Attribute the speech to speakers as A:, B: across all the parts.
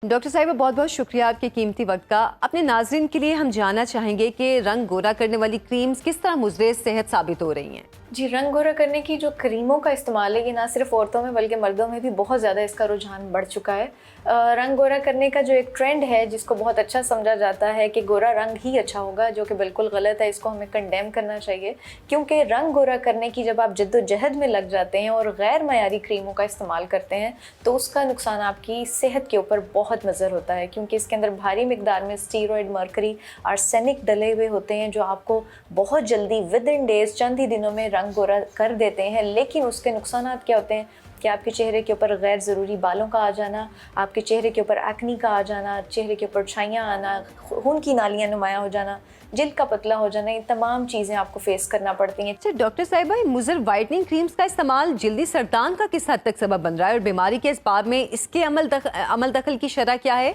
A: Doctor साहिबा, बहुत बहुत शुक्रिया आपके कीमती वक्त का। अपने नाज़रीन के लिए हम जानना चाहेंगे कि रंग गोरा करने वाली क्रीम्स किस तरह मुज़र सेहत साबित हो रही हैं।
B: जी, रंग गोरा करने की जो क्रीमों का इस्तेमाल है ये ना सिर्फ औरतों में बल्कि मर्दों में भी बहुत ज़्यादा इसका रुझान बढ़ चुका है। रंग गोरा करने का जो एक ट्रेंड है जिसको बहुत अच्छा समझा जाता है कि गोरा रंग ही अच्छा होगा, जो कि बिल्कुल गलत है। इसको हमें कंडेम करना चाहिए, क्योंकि रंग गोरा करने की जब आप जद्दोजहद में लग जाते हैं और गैर मयारी क्रीमों का इस्तेमाल करते हैं तो उसका नुकसान आपकी सेहत के ऊपर बहुत मुज़र होता है, क्योंकि इसके अंदर भारी मिकदार में स्टीरॉयड, मरकरी, आर्सेनिक डले हुए होते हैं जो आपको बहुत जल्दी विद इन डेज, चंद ही दिनों में रंग गोरा कर देते हैं। लेकिन उसके नुकसानात क्या होते हैं कि आपके चेहरे के ऊपर गैर ज़रूरी बालों का आ जाना, आपके चेहरे के ऊपर एक्नी का आ जाना, चेहरे के ऊपर छाइयाँ आना, खून की नालियाँ नुमायाँ हो जाना, जिल्द का पतला हो जाना, ये तमाम चीज़ें आपको फेस करना पड़ती हैं।
A: अच्छा डॉक्टर साहिबा, मुज़र वाइटनिंग क्रीम्स का इस्तेमाल जल्दी सरतान का किस हद तक सबब बन रहा है और बीमारी के इसबाब में इसके अमल दखल की शरह क्या है?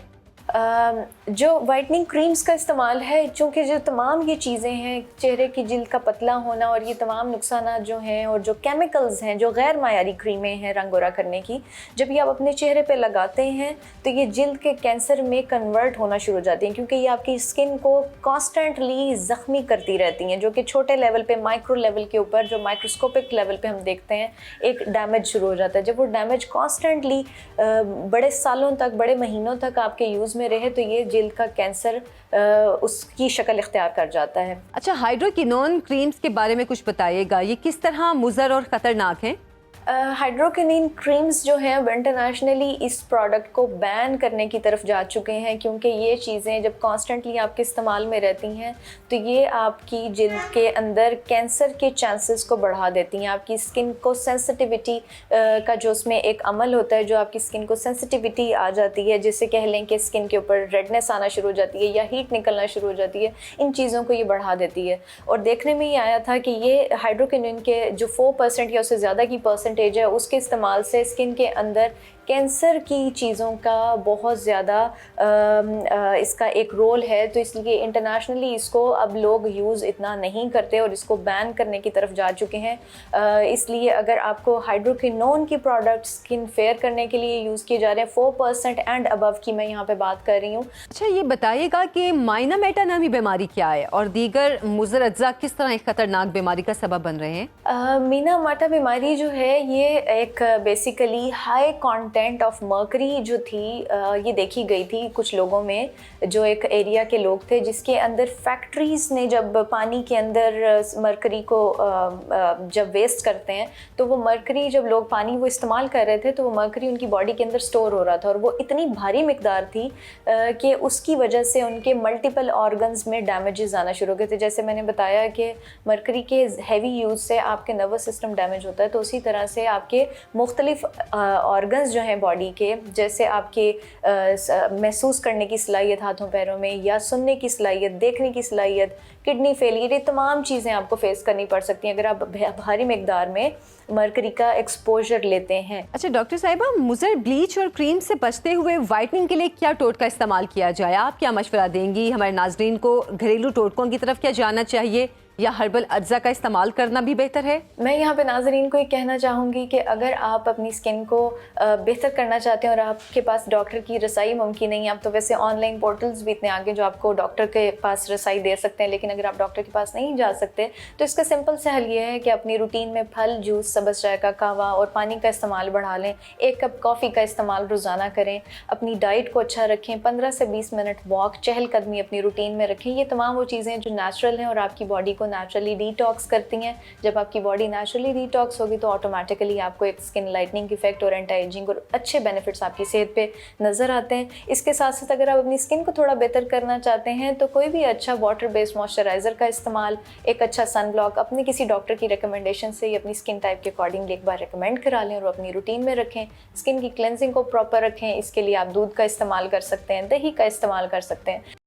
B: जो वाइटनिंग क्रीम्स का इस्तेमाल है, चूँकि जो तमाम ये चीज़ें हैं, चेहरे की जिल्द का पतला होना और ये तमाम नुकसानात जो हैं और जो केमिकल्स हैं, जो गैर मायारी क्रीमें हैं रंग गोरा करने की, जब ये आप अपने चेहरे पे लगाते हैं तो ये जिल्द के कैंसर में कन्वर्ट होना शुरू हो जाती हैं, क्योंकि ये आपकी स्किन को कॉन्स्टेंटली ज़ख्मी करती रहती हैं, जो कि छोटे लेवल पे, माइक्रो लेवल के ऊपर, जो माइक्रोस्कोपिक लेवल पे हम देखते हैं, एक डैमेज शुरू हो जाता है। जब वो डैमेज कॉन्स्टेंटली बड़े सालों तक, बड़े महीनों तक आपके यूज़ में रहे तो ये जिल्द का कैंसर उसकी शक्ल इख्तियार कर जाता है।
A: अच्छा, हाइड्रोकिनोन क्रीम्स के बारे में कुछ बताइएगा, ये किस तरह मुज़र और ख़तरनाक हैं?
B: हाइड्रोकिनीन क्रीम्स जो हैं वो इंटरनेशनली इस प्रोडक्ट को बैन करने की तरफ जा चुके हैं, क्योंकि ये चीज़ें जब कॉन्स्टेंटली आपके इस्तेमाल में रहती हैं तो ये आपकी जिल्द के अंदर कैंसर के चांसेस को बढ़ा देती हैं। आपकी स्किन को सेंसिटिविटी का जो उसमें एक अमल होता है, जो आपकी स्किन को सेंसिटिविटी आ जाती है, जिससे कह लें कि स्किन के ऊपर रेडनेस आना शुरू हो जाती है या हीट निकलना शुरू हो जाती है, इन चीज़ों को ये बढ़ा देती है। और देखने में ये आया था कि ये हाइड्रोकिनीन के जो 4% या उससे ज़्यादा की परसेंटेज है, उसके इस्तेमाल से स्किन के अंदर कैंसर की चीज़ों का बहुत ज़्यादा इसका एक रोल है। तो इसलिए इंटरनेशनली इसको अब लोग यूज़ इतना नहीं करते और इसको बैन करने की तरफ जा चुके हैं। इसलिए अगर आपको हाइड्रोकिनोन की प्रोडक्ट स्किन फेयर करने के लिए यूज़ किए जा रहे हैं, 4% एंड अबव की मैं यहाँ पे बात कर रही हूँ।
A: अच्छा, ये बताइएगा कि माइना मेटा नामी बीमारी क्या है और दीगर मुज़र अज्जा किस तरह एक ख़तरनाक बीमारी का सबब बन रहे हैं?
B: मीना माटा बीमारी जो है ये एक basically high content of mercury जो थी, ये देखी गई थी कुछ लोगों में, जो एक एरिया के लोग थे जिसके अंदर फैक्ट्रीज़ ने जब पानी के अंदर मर्करी को जब वेस्ट करते हैं तो वो मर्करी, जब लोग पानी वो इस्तेमाल कर रहे थे तो वो मर्करी उनकी बॉडी के अंदर स्टोर हो रहा था और वो इतनी भारी मिकदार थी कि उसकी वजह से उनके मल्टीपल ऑर्गन्स में डैमेजेस आना शुरू हो गए थे। जैसे मैंने बताया कि मर्करी के हैवी यूज़ से आपके नर्वस सिस्टम डैमेज होता है, तो उसी तरह से आपके मुख्तलिफ ऑर्गन्स जो हैं बॉडी के, जैसे आपके महसूस करने की सलाहियत हाथों पैरों में, या सुनने की सलाहियत, देखने की सलाहियत, किडनी फेलियर, ये तमाम चीज़ें आपको फेस करनी पड़ सकती हैं अगर आप भारी मिकदार में मर्करी का एक्सपोजर लेते हैं।
A: अच्छा डॉक्टर साहिबा, मुज़र ब्लीच और क्रीम से बचते हुए वाइटनिंग के लिए क्या टोटका इस्तेमाल किया जाए? आप क्या मशवरा देंगी? हमारे नाज़रीन को घरेलू टोटकों की तरफ क्या जाना चाहिए या हर्बल अज्जा का इस्तेमाल करना भी बेहतर है?
B: मैं यहाँ पे नाज़रीन को ये कहना चाहूँगी कि अगर आप अपनी स्किन को बेहतर करना चाहते हैं और आपके पास डॉक्टर की रसाई मुमकिन नहीं है, आप तो वैसे ऑनलाइन पोर्टल्स भी इतने आगे जो आपको डॉक्टर के पास रसाई दे सकते हैं, लेकिन अगर आप डॉक्टर के पास नहीं जा सकते तो इसका सिंपल सा हल ये है कि अपनी रूटीन में फल, जूस, सब्ज़ चाय का कहवा और पानी का इस्तेमाल बढ़ा लें। 1 कप कॉफ़ी का इस्तेमाल रोज़ाना करें। अपनी डाइट को अच्छा रखें। 15 से 20 मिनट वॉक, चहलकदमी अपनी रूटीन में रखें। ये तमाम वो चीज़ें जो नेचुरल हैं और आपकी बॉडी को नेचुरली डिटॉक्स करती हैं। जब आपकी बॉडी नेचुरली डिटॉक्स होगी तो ऑटोमेटिकली आपको एक स्किन लाइटनिंग इफेक्ट और एंटी एजिंग और अच्छे बेनिफिट्स आपकी सेहत पे नज़र आते हैं। इसके साथ साथ अगर आप अपनी स्किन को थोड़ा बेहतर करना चाहते हैं तो कोई भी अच्छा वाटर बेस्ड मॉइस्चराइज़र का इस्तेमाल, एक अच्छा सन ब्लॉक अपने किसी डॉक्टर की रिकमेंडेशन से अपनी स्किन टाइप के अकॉर्डिंगली एक बार रिकमेंड करा लें और अपनी रूटीन में रखें। स्किन की क्लेंजिंग को प्रॉपर रखें। इसके लिए आप दूध का इस्तेमाल कर सकते हैं, दही का इस्तेमाल कर सकते हैं।